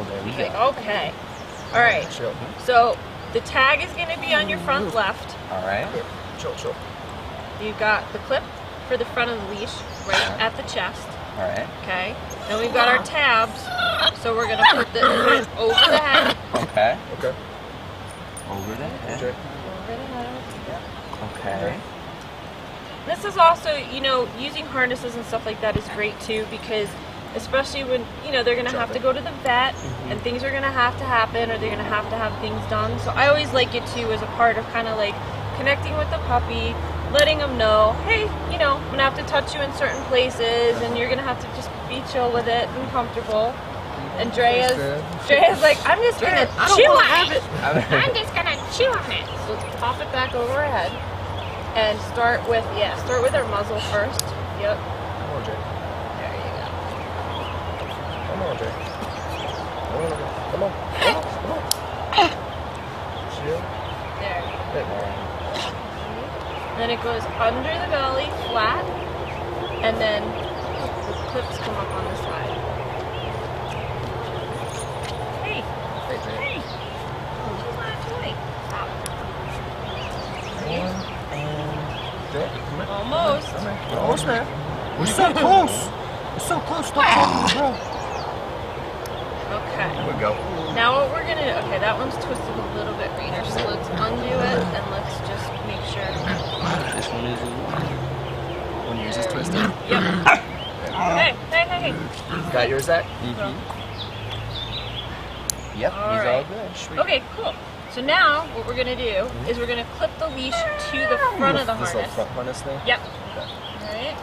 Oh, there we go. Okay. All right. Chill. So the tag is going to be on your front left. All right. Chill, chill. You've got the clip for the front of the leash right at the chest. All right. Okay. Then we've got our tabs. So we're going to put it over the head. Okay. Okay. Over the head. Okay. Over the head. Okay. This is also, you know, using harnesses and stuff like that is great too, because especially when, you know, they're going to have to go to the vet and things are going to have happen, or they're going to have things done. So I always like it too as a part of kind of like connecting with the puppy, letting them know, hey, you know, I'm going to have to touch you in certain places and you're going to have to just be chill with it and comfortable. And Drea's like, I'm just going to chew on it. I'm just going to chew on it. So let's pop it back over her head and start with our muzzle first. Yep. Come on, Jay. There you go. Come on, Jay. Come on. Come on. Chill. There you go. There you go. Then it goes under the belly, flat, and then the clips come up on the side. Hey, Hey, Jay. hey, she's not a toy. Stop. Jay, come here. Almost. Come here. We're almost there. We're so close. We're so close. Stop talking, bro. Okay. There we go. Now what we're gonna do, okay, that one's twisted a little bit, Rainer, so let's undo it and let's just make sure. This one is. When yours is twisted. Yep. Hey. Got yours, Zach? Yep, All he's right. all good. Okay, cool. So now what we're gonna do is we're gonna clip the leash to the front of the This little harness. front harness thing? Yep. Alright.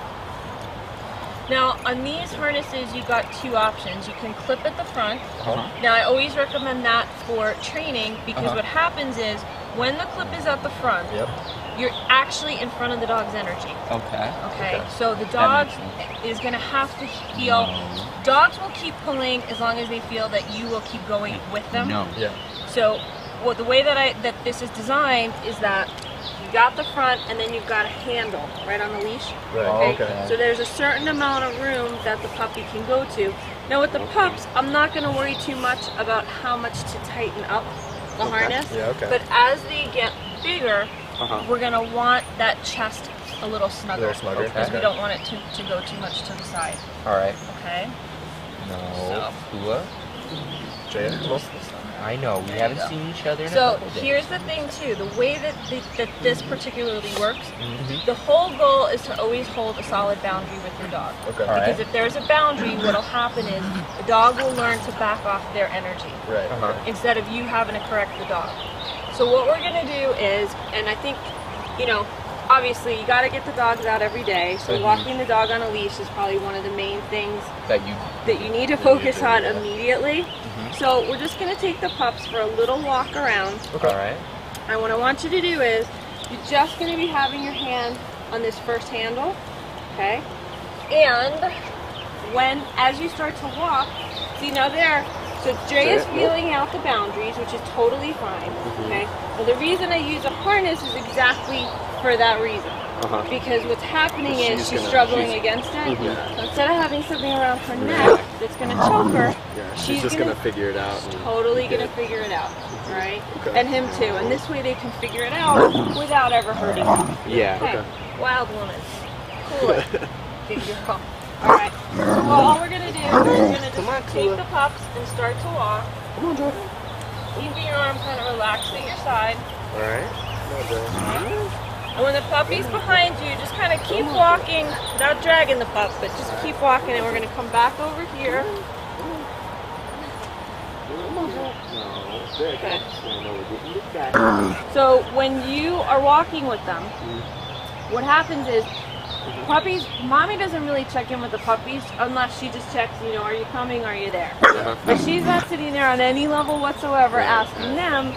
Now on these harnesses you've got two options. You can clip at the front. Now I always recommend that for training because what happens is when the clip is at the front, you're actually in front of the dog's energy. Okay. Okay. So the dog is going to have to feel, dogs will keep pulling as long as they feel that you will keep going with them. No. Yeah. So the way that this is designed is that you got the front and then you've got a handle right on the leash. Right. Okay. So there's a certain amount of room that the puppy can go to. Now with the pups, I'm not going to worry too much about how much to tighten up the harness. Yeah, okay. But as they get bigger, we're going to want that chest a little snugger. A little snugger. Because we don't want it to go too much to the side. All right. Okay? No. Kua. Jay, come on. I know. We haven't seen each other in a So couple days. here's the thing too, the way that this particularly works, the whole goal is to always hold a solid boundary with your dog. Okay. All right. Because if there's a boundary, what'll happen is the dog will learn to back off their energy Right. instead of you having to correct the dog. So what we're gonna do is, and I think, you know, obviously you gotta get the dogs out every day, so walking the dog on a leash is probably one of the main things that you need to focus on immediately. So we're just going to take the pups for a little walk around. Okay. All right. And what I want you to do is, you're just going to be having your hand on this first handle, okay? And as you start to walk, see now there, so Dre is feeling out the boundaries, which is totally fine, okay? Well, the reason I use a harness is exactly for that reason. Because what's happening is she's struggling against it. So instead of having something around her neck that's going to choke her, she's just going to figure it out. totally going to figure it out, right? And him too. And this way they can figure it out without ever hurting him. Yeah. Okay. Wild woman. Cool it. Big girl. All right. So all we're going to do is we're going to just take the pups and start to walk. Come on, Jay. Keeping your arm kind of relaxed at your side. All right. Come on, Jay. And when the puppy's behind you, just kind of keep walking without dragging the pup, but just keep walking, and we're going to come back over here. Okay. So when you are walking with them, what happens is puppies, mommy doesn't really check in with the puppies unless she just checks, you know, are you coming, are you there? But she's not sitting there on any level whatsoever asking them,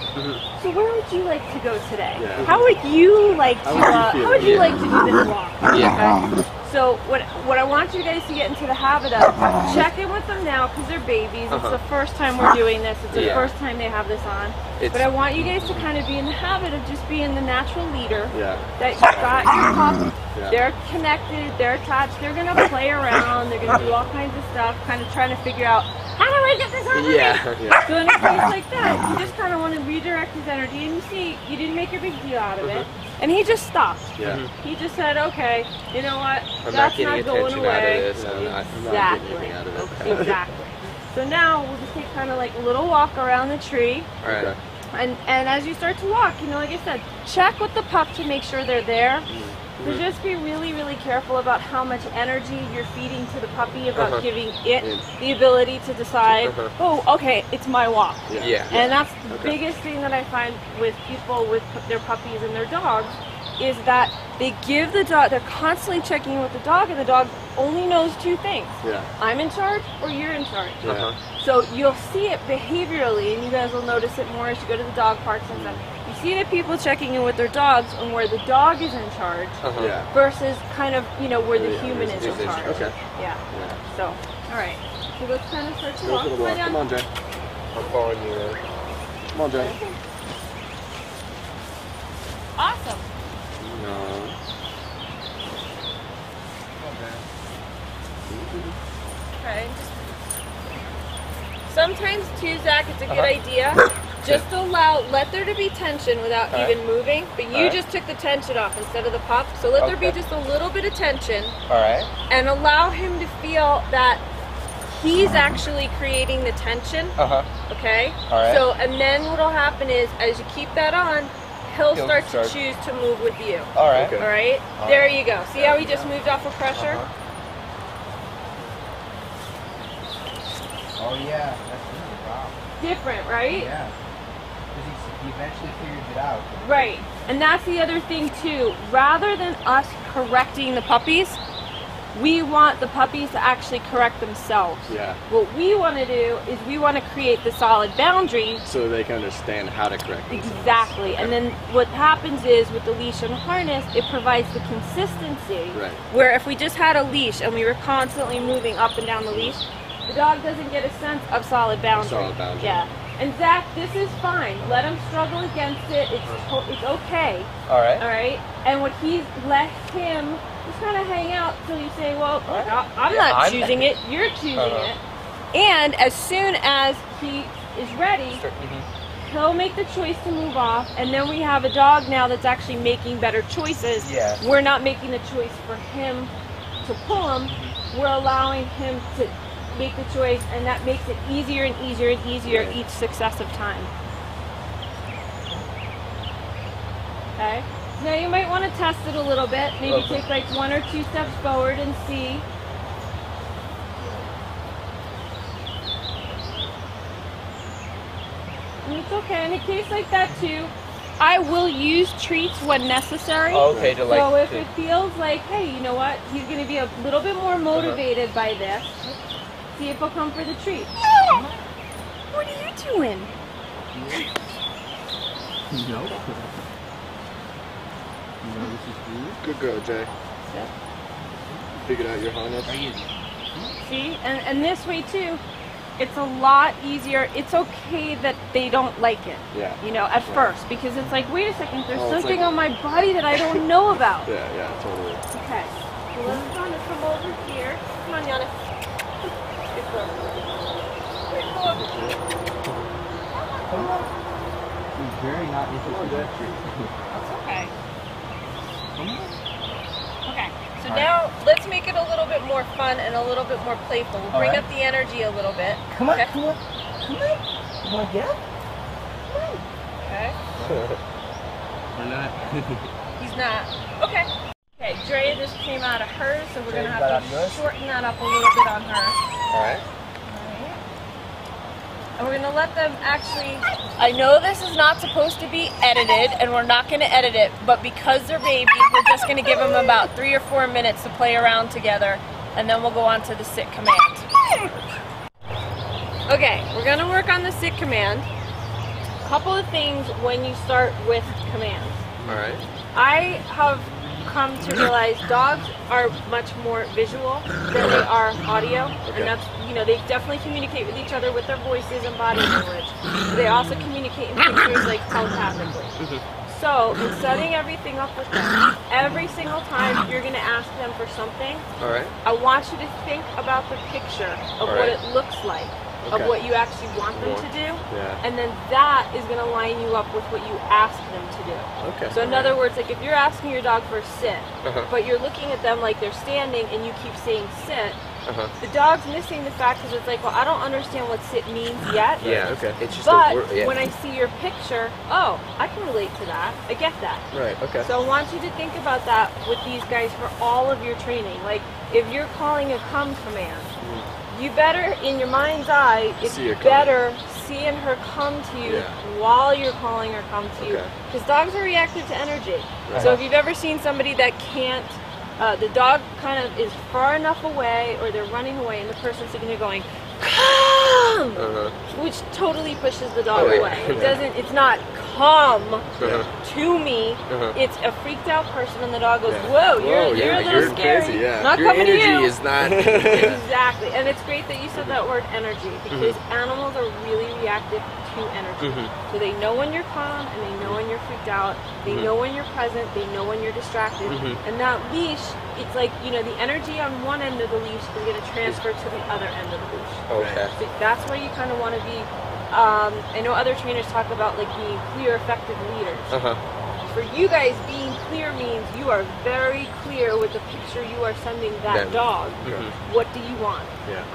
so where would you like to go today? How would you like to, how would you like to do this walk? Okay? So what I want you guys to get into the habit of, check in with them now because they're babies. It's the first time we're doing this. It's the first time they have this on. But I want you guys to kind of be in the habit of just being the natural leader. That you've got your pup. They're connected. They're attached. They're going to play around. They're going to do all kinds of stuff, kind of trying to figure out, how do to get this over Yeah. with. Yeah. So in a case like that, you just kind of want to redirect his energy, and you see, you didn't make a big deal out of it, and he just stopped. Yeah. He just said, okay, you know what, I'm not that's getting not going attention out of away. this. I'm not getting Exactly. anything out of it. Exactly. So now we'll just take kind of like a little walk around the tree. All right. And as you start to walk, you know, like I said, check with the pup to make sure they're there. So just be really, really careful about how much energy you're feeding to the puppy, about giving it the ability to decide, oh, okay, it's my walk. Yeah. And that's the biggest thing that I find with people with their puppies and their dogs, is that they give the dog, they're constantly checking in with the dog, and the dog only knows two things. Yeah. I'm in charge or you're in charge. Yeah. So you'll see it behaviorally, and you guys will notice it more as you go to the dog parks and stuff. You see the people checking in with their dogs and where the dog is in charge Yeah. versus kind of, you know, where the human is in charge. Okay. Yeah. Yeah. So, all right. So let's kind of start to Go walk. for the walk. Come on, Jay. I'm following you. Come on, Jay. Awesome. No. Okay. Sometimes too, Zach, it's a good idea. Just let there to be tension without even moving, but you just took the tension off instead of the pup. So let there be just a little bit of tension. All right. And allow him to feel that he's actually creating the tension. Okay? All right. So, and then what'll happen is, as you keep that on, he'll start to start. choose to move with you. All right. Okay. All right? There you go. See how he just moved off of pressure? Oh yeah, that's really wow. Different, right? Yeah. Because he eventually figured it out. Right. And that's the other thing too. Rather than us correcting the puppies, we want the puppies to actually correct themselves. Yeah. What we want to do is we want to create the solid boundary. So they can understand how to correct themselves. Exactly. And then what happens is with the leash and harness, it provides the consistency. Right. Where if we just had a leash and we were constantly moving up and down the leash, the dog doesn't get a sense of solid boundary. Solid boundary. Yeah. And Zach, this is fine. Let him struggle against it. It's okay. All right. All right. And what he's let him just kind of hang out till you say, well, I'm not choosing it. You're choosing it. And as soon as he is ready, he'll make the choice to move off. And then we have a dog now that's actually making better choices. Yeah. We're not making the choice for him to pull him. We're allowing him to make the choice, and that makes it easier and easier and easier each successive time. Okay? Now you might want to test it a little bit. Maybe take like 1 or 2 steps forward and see. And it's okay. In a case like that too, I will use treats when necessary. Okay, to like. So if it feels like, hey, you know what, he's going to be a little bit more motivated by this, see if he'll come for the treat. What are you doing? No. You know this is food? Good girl, Jay. Figured out your harness. See, and this way too, it's a lot easier. It's okay that they don't like it. Yeah. You know, at first, because it's like, wait a second, there's Oh, it's something like- on my body that I don't know about. Yeah, totally. Okay, so let's come over here. Come on, Yana. Good girl. He's very not interested in treats. That's okay. Okay, so now let's make it a little bit more fun and a little bit more playful. We'll bring up the energy a little bit. Come on, Okay. come on. Come on. You want to get up? Okay. Or not? He's not. Okay. Okay, Drea just came out of hers, so we're going to have to shorten that up a little bit on her. All right. And we're going to let them actually, I know this is not supposed to be edited, and we're not going to edit it, but because they're babies, we're just going to give them about 3 or 4 minutes to play around together, and then we'll go on to the sit command. Okay, we're going to work on the sit command. A couple of things when you start with commands. All right. I have come to realize dogs are much more visual than they are audio, and that's, you know, they definitely communicate with each other with their voices and body language. They also communicate in pictures, like telepathically. So in setting everything up with them, every single time you're going to ask them for something, All right. I want you to think about the picture of what it looks like. of what you actually want them to do. Yeah. And then that is going to line you up with what you ask them to do. Okay. So in other words, like if you're asking your dog for a sit, but you're looking at them like they're standing and you keep saying sit, the dog's missing the fact because it's like, well, I don't understand what sit means yet. Yeah, okay. It's just But a word. Yeah. when I see your picture, oh, I can relate to that. I get that. Right, okay. So I want you to think about that with these guys for all of your training. Like if you're calling a come command, you better, in your mind's eye, it's See her coming. better seeing her come to you while you're calling her come to you. Because dogs are reactive to energy. So if you've ever seen somebody that can't, the dog kind of is far enough away or they're running away and the person's sitting there going, come! Which totally pushes the dog away. It doesn't, it's not come to me. It's a freaked out person and the dog goes, whoa, you're a little scary. Crazy, Not your coming to energy you. is not. Exactly, and it's great that you said that word energy because animals are really reactive to energy. So they know when you're calm and they know when you're freaked out. They know when you're present. They know when you're distracted. And that leash, it's like, you know, the energy on one end of the leash is going to transfer to the other end of the leash. Okay. So that's where you kind of want to be. I know other trainers talk about like being clear, effective leaders. For you guys, being clear means you are very clear with the picture you are sending that dog. What do you want?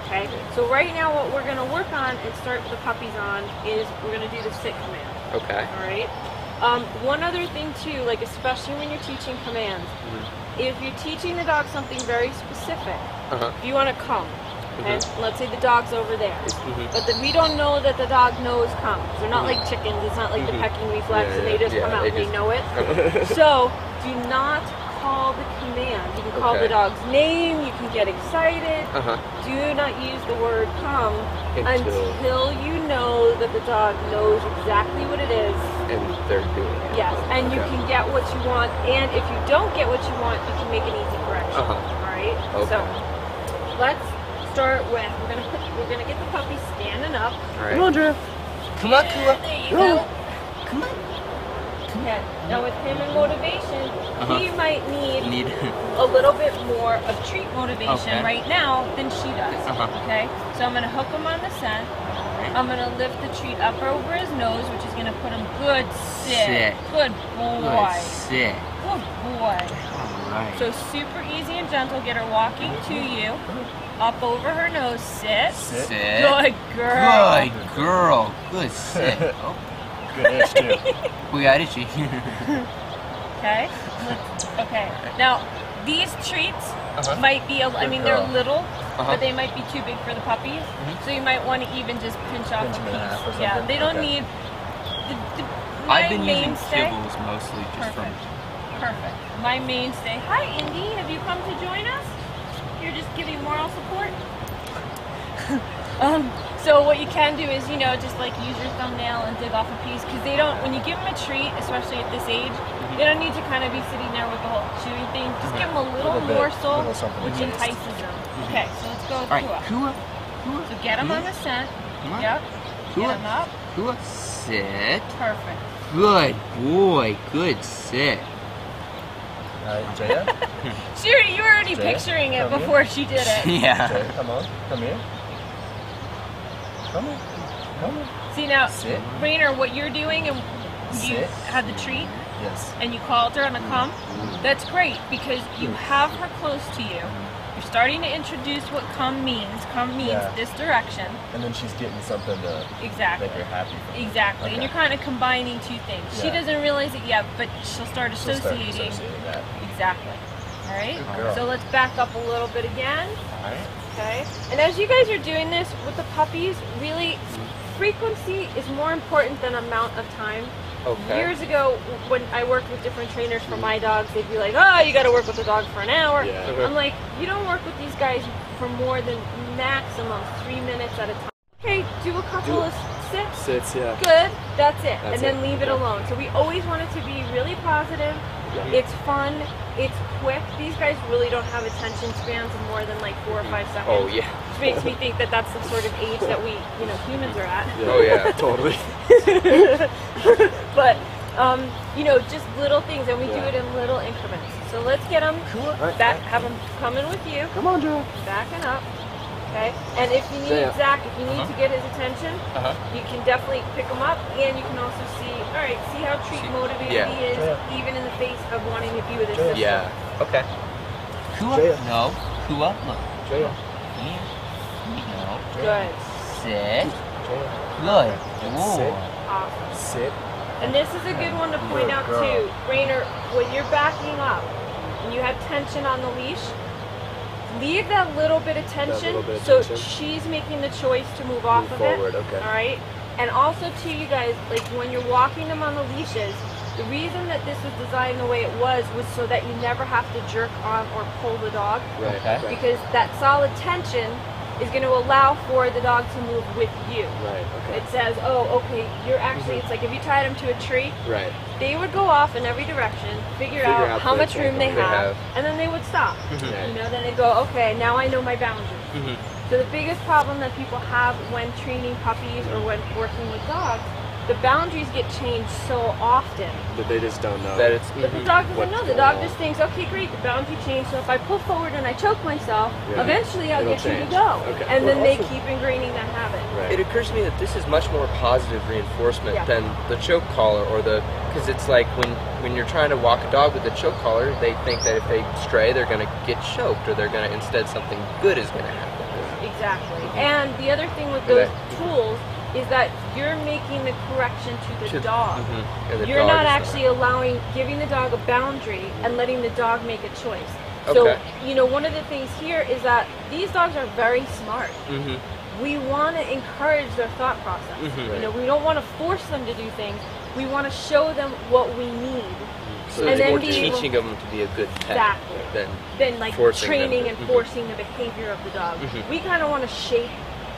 Okay. So right now, what we're going to work on and start the puppies on is we're going to do the sit command. Okay. All right. One other thing too, like especially when you're teaching commands, if you're teaching the dog something very specific, if you want to come. Okay? Let's say the dog's over there, but we don't know that the dog knows come. They're not like chickens. It's not like the pecking reflex, and they just come out. They know it. So do not call the command. You can call the dog's name. You can get excited. Do not use the word come until you know that the dog knows exactly what it is. And they're doing it. Yes, and you can get what you want. And if you don't get what you want, you can make an easy correction. All right. So let's start with we're gonna get the puppy standing up. All right. Come on, Drew. Come on, Kua. There you go. Come on. Okay. Now with him and motivation, he might need Need. a little bit more of treat motivation right now than she does. Okay. So I'm gonna hook him on the scent. I'm gonna lift the treat up over his nose, which is gonna put him good sit. Good boy. Good sit. Good boy. All right. So super easy and gentle. Get her walking to you. Up over her nose. Sit. Sit. Good girl. Good girl. Good sit. Oh, Good itch, too. we got itchy. Okay. Okay. Now these treats might be. I mean, they're little, but they might be too big for the puppies. So you might want to even just pinch off a piece. Yeah. They don't need. I've been using mainstay. kibbles mostly just from. Perfect. My mainstay. Hi, Indy. Have you come to join us? You're just giving moral support. So what you can do is, you know, just like use your thumbnail and dig off a piece because they don't. When you give them a treat, especially at this age, they don't need to kind of be sitting there with the whole chewing thing. Just give them a little morsel, which entices them. Okay, so let's go with All right, Kua. Kua. So get them on the scent. Come on. Yep. Kua. Get them up. Kua. Sit. Perfect. Good boy. Good sit. Jaya? You were already Jaya, picturing it come before she did it. Yeah. Jaya, come on. Come here. Come on. Come on. See now, Sit. Rainer, what you're doing, and you Sit. had the treat, Yes. and you called her on a come. That's great because you have her close to you. You're starting to introduce what come means. Come means this direction. And then she's getting something to Exactly. make her happy. Exactly. And Okay. you're kind of combining two things. She Yeah. doesn't realize it yet, but she'll start She'll start associating. associating that. Exactly. All right. Good girl. So let's back up a little bit again. All right. Okay. And as you guys are doing this with the puppies, really, frequency is more important than amount of time. Okay. Years ago, when I worked with different trainers for my dogs, they'd be like, oh, you got to work with the dog for an hour. Yeah. I'm like, you don't work with these guys for more than maximum 3 minutes at a time. Okay, do a couple of sits. Sits, yeah. Good, that's it. That's and then it. leave it alone. So we always want it to be really positive. It's fun. It's quick. These guys really don't have attention spans of more than like 4 or 5 seconds. Oh yeah. Which makes me think that that's the sort of age that we, humans are at. Oh yeah. Totally. But, just little things, and we do it in little increments. So let's get them back, have them coming with you, Come on, Drew. backing up. Okay? And if you need Yeah. Zach, if you need to get his attention, you can definitely pick him up, and you can also see, all right, see how treat motivated Yeah. he is, even in the face of wanting to be with his sister. Yeah. Okay. Kua. Jaya. No. Kua. Look. Jaya. Here. No. Good. Sit. Jaya. Good. Sit. Boy. Awesome. Sit. And this is a good one to point out girl. too. Rainer, when you're backing up and you have tension on the leash, leave that little bit of tension little bit of so tension. she's making the choice to move off of forward, it. okay. Alright? And also too, you guys, like when you're walking them on the leashes, the reason that this was designed the way it was so that you never have to jerk on or pull the dog. Right. Okay. Right. Because that solid tension is going to allow for the dog to move with you. Right. Okay. It says, oh, okay, you're actually, it's like if you tied them to a tree, Right. they would go off in every direction, figure out how where much it's room they going. have, and then they would stop. Right. You know, then they go, okay, now I know my boundaries. So the biggest problem that people have when training puppies or when working with dogs, the boundaries get changed so often. But they just don't know. That it's. But the dog doesn't What's know. The going dog on. just thinks, okay, great, the boundary changed, so if I pull forward and I choke myself, Yeah. eventually I'll It'll get you change. to go. Okay. And then Well, they also- keep ingraining that habit. Right. It occurs to me that this is much more positive reinforcement Yeah. than the choke collar or the, because it's like when you're trying to walk a dog with a choke collar, they think that if they stray, they're going to get choked, or they're going to, instead something good is going to happen. Exactly. And the other thing with And those tools is that you're making the correction to the dog. And the You're dog not is actually giving the dog a boundary and letting the dog make a choice. Okay. So, you know, one of the things here is that these dogs are very smart. Mm-hmm. We want to encourage their thought process. Mhm. You know, we don't want to force them to do things. We want to show them what we need. So And it's then more be able- teaching them to be a good pet Exactly. than Then like Forcing them training to- and mhm. forcing the behavior of the dog. Mhm. We kind of want to shape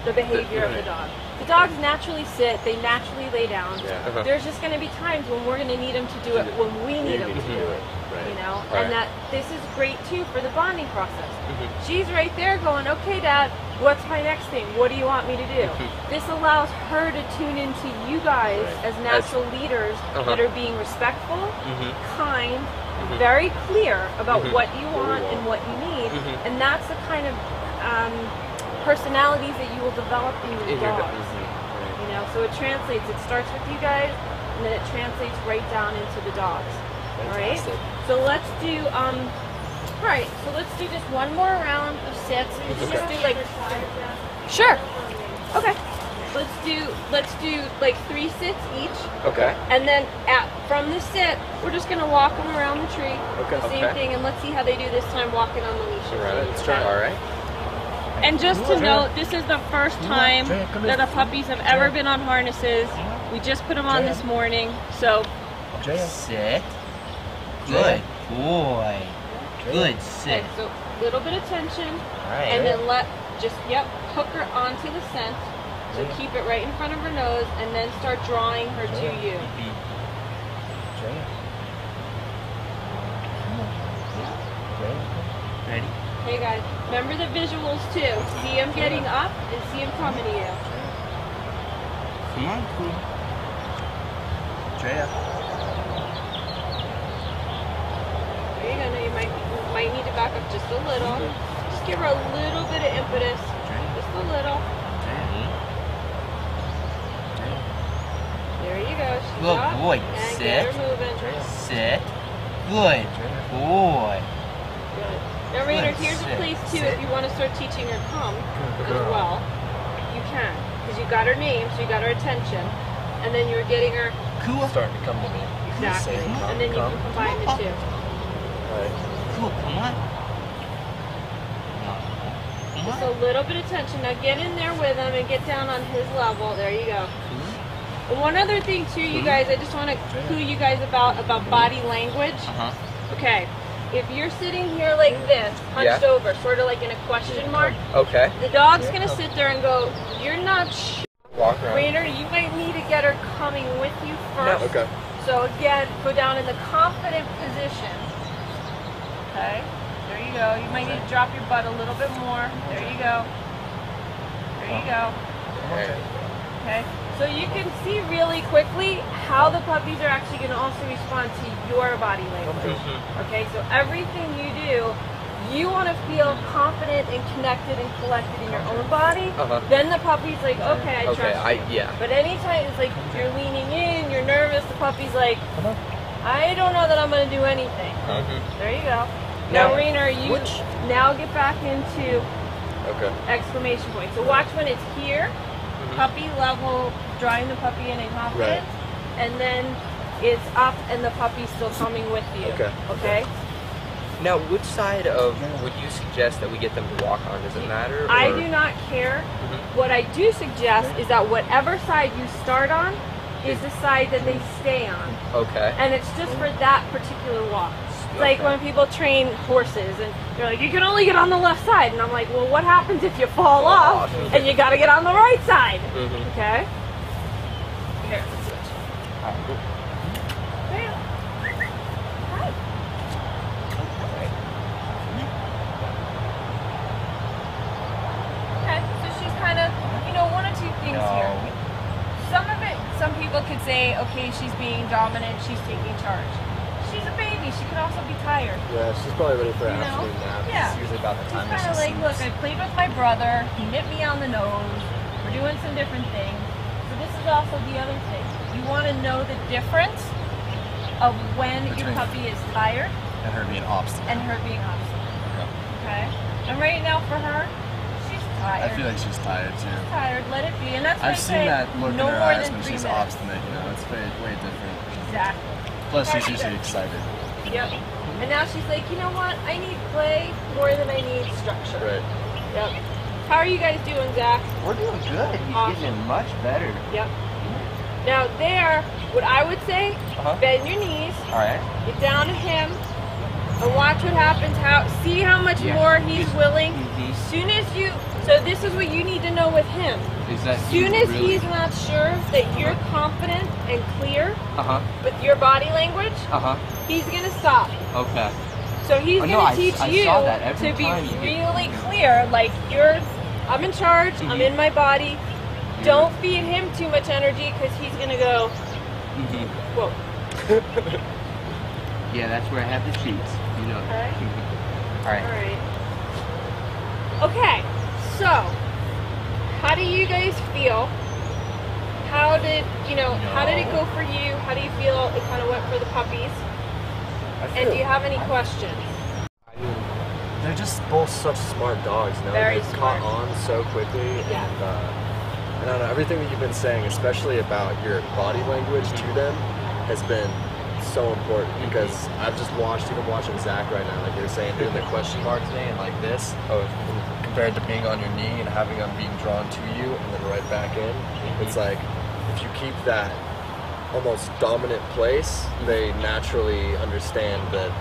the behavior of the dog. The dogs naturally sit, they naturally lay down. Yeah. Uh-huh. There's just going to be times when we're going to need them to do it when we need them to do it. Right. You know, Right. and that this is great too for the bonding process. Mhm. She's right there going, okay, Dad, what's my next thing? What do you want me to do? Mhm. This allows her to tune into you guys Right. as natural leaders Uh-huh. that are being respectful, Mhm. kind, Mhm. very clear about Mhm. what you want and what you need, Mhm. and that's the kind of personalities that you will develop in your In your dogs. mhm. You know, so it translates. It starts with you guys, and then it translates right down into the dogs. All right. Fantastic. So let's do. All right. So let's do just one more round of sits. Let's just do like. Sure. Okay. Let's do like 3 sits each, Okay. and then from the sit, we're just gonna walk them around the tree. Okay. Same Okay. thing, and let's see how they do this time walking on the leashes. Right. Okay? All right. And just to note, this is the first time that the puppies have ever been on harnesses. We just put them on this morning, so Jaya. Sit. Good boy. Good okay, sit. so little bit of tension, Alright. and then hook her onto the scent. So keep it right in front of her nose, and then start drawing her to you. Jaya. Jaya. Ready? Hey guys, remember the visuals too. See him getting up and see him coming to you. Come on, cool. Drea. There you go. Now you might need to back up just a little. Just give her a little bit of impetus. Just a little. There you go. She's Good up. boy. And get Sit. her moving. Sit. Good boy. Good. Now, Rainer, Good. here's a Sit. place too. Sit. If you want to start teaching her come as girl. well, you can, because you got her name, so you got her attention, and then you're getting her Cool. Starting to come to me. exactly, Say, come, and then you come. can combine the two. Alright. Cool. Come on. Just a little bit of tension. Now get in there with him and get down on his level. There you go. And one other thing too, you guys, I just want to clue you guys about body language. Okay, if you're sitting here like this, hunched Yeah. over, sort of like in a question mark, Okay. the dog's gonna sit there and go, "You're not sure, Walk around. Rainer. You might need to get her coming with you first." Okay. So again, go down in the confident position. Okay, there you go. You might need to drop your butt a little bit more. There you go. There you go. Okay. Okay, so you can see really quickly how the puppies are actually going to also respond to your body language. Mhm. Okay, so everything you do, you want to feel confident and connected and collected in your own body, Uh-huh. then the puppy's like, okay, I trust you. Yeah. But anytime it's like you're leaning in, you're nervous, the puppy's like, I don't know that I'm going to do anything. There you go. Now, Rainer, you now get back into exclamation point. So watch when it's here, puppy level, drawing the puppy in confidence, and then it's up and the puppy's still coming with you. Okay? Now, which side of would you suggest that we get them to walk on? Does it matter? Or? I do not care. What I do suggest is that whatever side you start on is the side that they stay on. Okay. And it's just for that particular walk. It's like when people train horses and they're like, you can only get on the left side. And I'm like, well, what happens if you fall off and you got to get on the right side? Okay? Here, let's switch. There. Hi. Okay, so she's kind of, one or two things here. Some people could say, okay, she's being dominant, she's taking charge. She's a baby, she could also be tired. Yeah, she's probably ready for an You know? afternoon nap. Yeah. It's usually about the She's time kind that of she like, look, sleeps. I played with my brother, he nipped me on the nose, we're doing some different things. So this is also the other thing. You want to know the difference of when your Between- puppy is tired And her being obstinate. and her being obstinate. Okay. Okay? And right now for her, she's tired. I feel like she's tired too. Tired, let it be. And that's why I've I seen say that look no in her more eyes than when 3 she's minutes. obstinate, It's way different. Exactly. Plus, she's usually excited. Yep. And now she's like, you know what? I need play more than I need structure. Right. Yep. How are you guys doing, Zach? We're doing good. He's Awesome. getting much better. Yep. Now there, what I would say, bend your knees, Alright. get down to him, and watch what happens. See how much Yeah. more he's willing. Mhm. Soon as you, so this is what you need to know with him. Is that Soon as really... he's not sure that you're confident and clear Uh-huh. with your body language, Uh-huh. he's gonna stop. Okay. So he's Oh, no, gonna I teach saw you that every to be time you get- really clear, like I'm in charge, I'm in my body. Don't feed him too much energy because he's gonna go, whoa. Yeah, that's where I have the sheets. You know. Alright. Alright. Alright. Okay, so how do you guys feel? How did it go for you? How do you feel it kind of went for the puppies? And do you have any questions? I mean, they're just both such smart dogs, Very They've caught smart. on so quickly, Yeah. and I don't know, everything that you've been saying, especially about your body language to them, has been so important because I've just even watching Zach right now, like you were saying, doing the question mark thing and like this, compared to being on your knee and having them being drawn to you and then right back in. It's like, if you keep that almost dominant place, they naturally understand that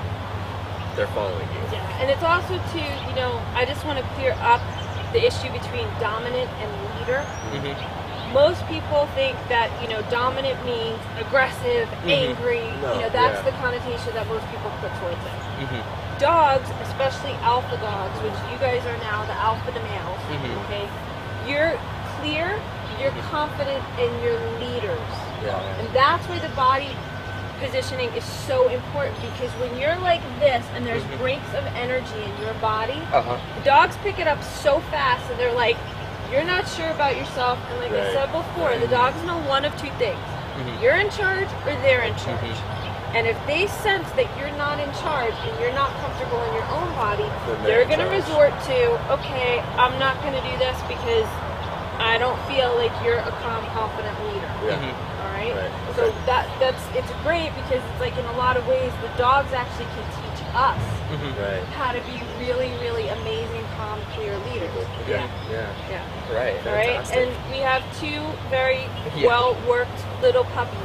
they're following you. Yeah, and it's also too, I just want to clear up the issue between dominant and leader. Most people think that, dominant means aggressive, angry, No, that's yeah. the connotation that most people put towards it. Dogs, especially alpha dogs, which you guys are now the alpha to males, okay? You're clear, you're confident, and you're leaders. Yeah. And that's why the body positioning is so important because when you're like this and there's breaks of energy in your body, the dogs pick it up so fast and they're like, you're not sure about yourself. And like I said before, the dogs know one of two things. You're in charge or they're in charge. And if they sense that you're not in charge and you're not comfortable in your own body, they're going to resort to, okay, I'm not going to do this because I don't feel like you're a calm, confident leader. All right? So it's great because it's like in a lot of ways the dogs actually can teach us how to be really, really amazing, calm, clear leaders. Yeah. Right. All right, Fantastic. and we have two very well-worked little puppies.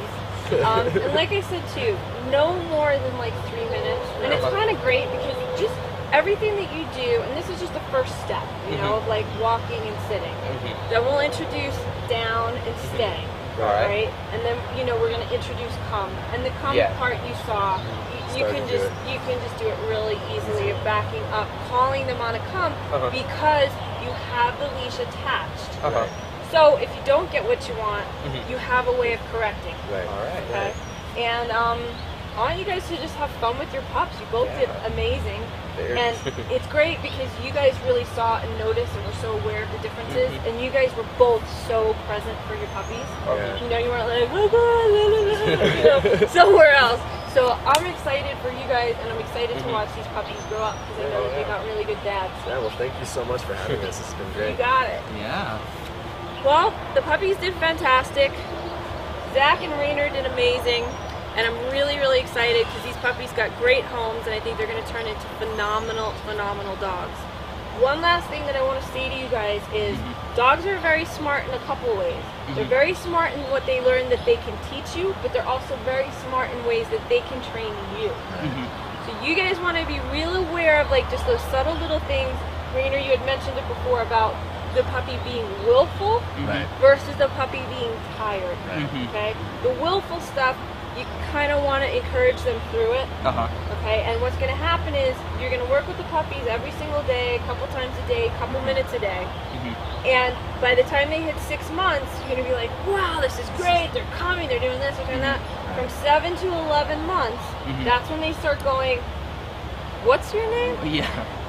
And like I said too, no more than like 3 minutes. And it's kind of great because just everything that you do, and this is just the first step, of like walking and sitting. Then we'll introduce down and stay. Right? And then, we're going to introduce come. And the come part you saw, you can just do it really easily of backing up, calling them on a come because you have the leash attached. So if you don't get what you want, you have a way of correcting. Right. All right. Okay? And I want you guys to just have fun with your pups. You both did amazing. And it's great because you guys really saw and noticed and were so aware of the differences, and you guys were both so present for your puppies. You know, you weren't like, oh God, you know, somewhere else. So I'm excited for you guys, and I'm excited to watch these puppies grow up because I know that they got really good dads. Yeah, well, thank you so much for having us. This has been great. You got it. Yeah. Well, the puppies did fantastic. Zach and Rainer did amazing. And I'm really, really excited because these puppies got great homes, and I think they're going to turn into phenomenal, phenomenal dogs. One last thing that I want to say to you guys is dogs are very smart in a couple ways. They're very smart in what they learn that they can teach you, but they're also very smart in ways that they can train you. So you guys want to be real aware of like just those subtle little things. Rainer, you had mentioned it before about the puppy being willful versus the puppy being tired. Okay, the willful stuff, you kind of want to encourage them through it. Okay, and what's going to happen is you're going to work with the puppies every single day, a couple times a day, a couple minutes a day. And by the time they hit 6 months, you're going to be like, wow, this is great. They're coming, they're doing this, they're doing that. From 7 to 11 months, that's when they start going, what's your name?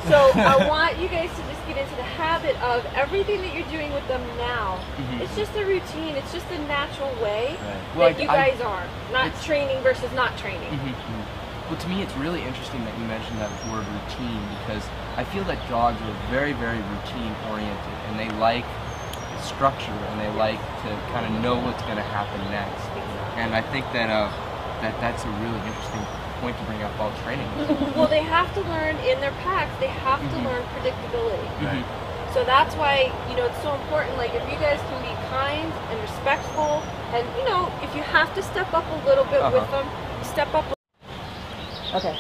So I want you guys to just get into the habit of everything that you're doing with them now. It's just a routine. It's just a natural way that you guys are. Not training versus not training. Well, to me, it's really interesting that you mentioned that word routine, because I feel that dogs are very, very routine oriented, and they like structure, and they like to kind of know what's going to happen next. And I think that that's a really interesting point to bring up while training. Well, they have to learn in their packs. They have to learn predictability. So that's why, you know, it's so important. Like, if you guys can be kind and respectful, and you know, if you have to step up a little bit with them, step up. Okay.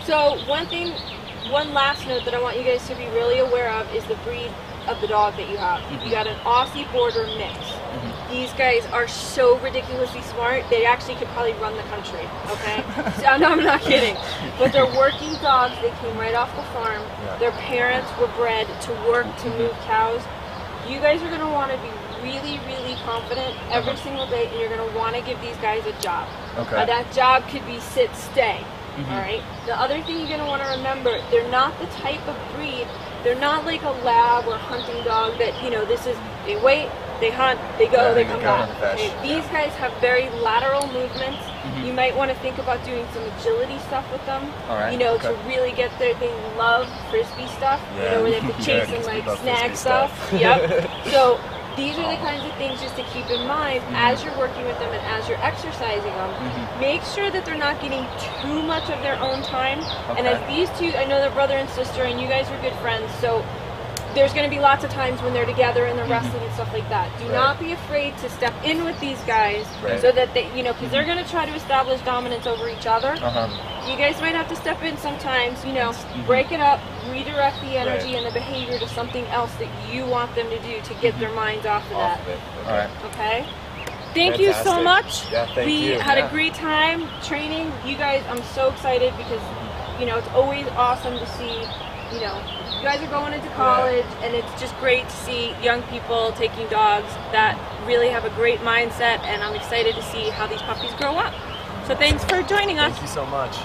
So one last note that I want you guys to be really aware of is the breed of the dog that you have. You got an Aussie Border mix. These guys are so ridiculously smart, they actually could probably run the country, okay? So, no, I'm not kidding. But they're working dogs, they came right off the farm. Their parents were bred to work, to move cows. You guys are gonna wanna be really, really confident every single day, and you're gonna wanna give these guys a job. That job could be sit, stay, all right? The other thing you're gonna wanna remember, they're not the type of breed, they're not like a lab or hunting dog that, you know, this is, they wait, they hunt, they go, they come back. Okay? These guys have very lateral movements. You might want to think about doing some agility stuff with them. You know, to really get their, they love frisbee stuff, you know, where they have to chase and like snag stuff. So these are the kinds of things just to keep in mind as you're working with them and as you're exercising them. Make sure that they're not getting too much of their own time. And as these two, I know they're brother and sister, and you guys are good friends, so there's going to be lots of times when they're together and they're wrestling and stuff like that. Do not be afraid to step in with these guys so that they, you know, because they're going to try to establish dominance over each other. You guys might have to step in sometimes, you know, break it up, redirect the energy and the behavior to something else that you want them to do to get their minds off of that. Okay? Thank you so much. We had a great time training. You guys, I'm so excited because, you know, it's always awesome to see, you know, you guys are going into college, and it's just great to see young people taking dogs that really have a great mindset, and I'm excited to see how these puppies grow up. So thanks for joining us. Thank you so much.